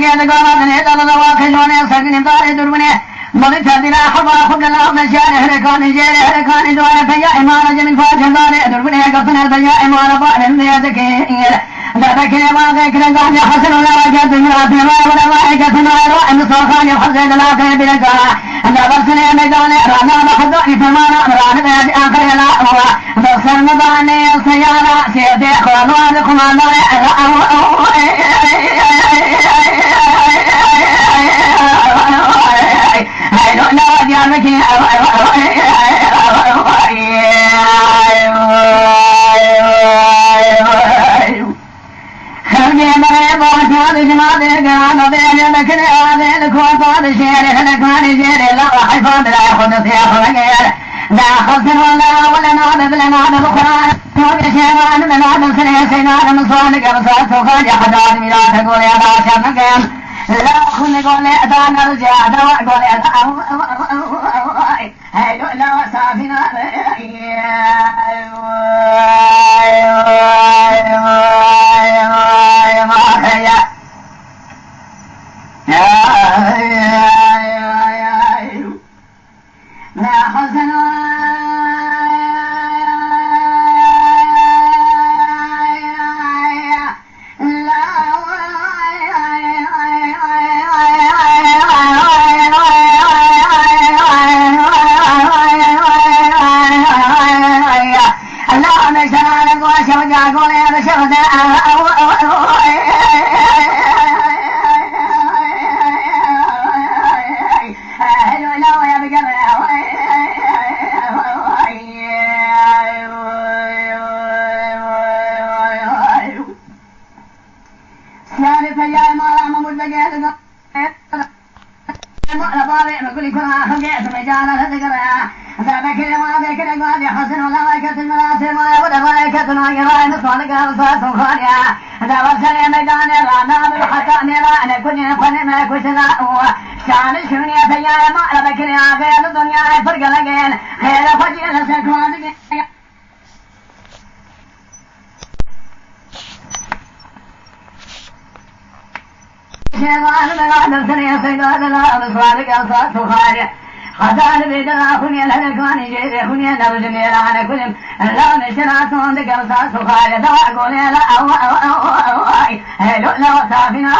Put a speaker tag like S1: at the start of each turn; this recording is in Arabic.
S1: قال قامتني دل ذواك جوني سكن طاري دربني مضيت هذه حبا خد الأرض شان هركان جير هركان دوار فيا إمارة من فاجر دار دربني قصنا فيا إمارة بارن ذيك ذاك ما ذاك قال حسن ولا وجد من أبي ما ولا واحد كنا روح مصرخان يحزن لا كان بلقا أنا برسني ميدان رانا بحضني في مانا رانا آخر لا هو بصر مضاني سيارة سيدي خوانوانكم I don't know what you're making. خلقي مريض وكاد جماد قران ضيل لكن هذا الكوات الشير هلكان جير لا حفاظ لا ياخذ سياخ غير لا خلص ولا نعبد لنا بخران توب شيمان من هذا سنه سينان من صالح بصات وخرج حداد ميلاد تقول يا باشا مقام لا خن قول اتانا رجع دواء قول هاي لا صافينا لا حزن خدان بيدنا خني الهلكان جيري خني نرجني لا نكلم لا نشنا تون دقل ساس خالد دا قولي لا أو لا صافنا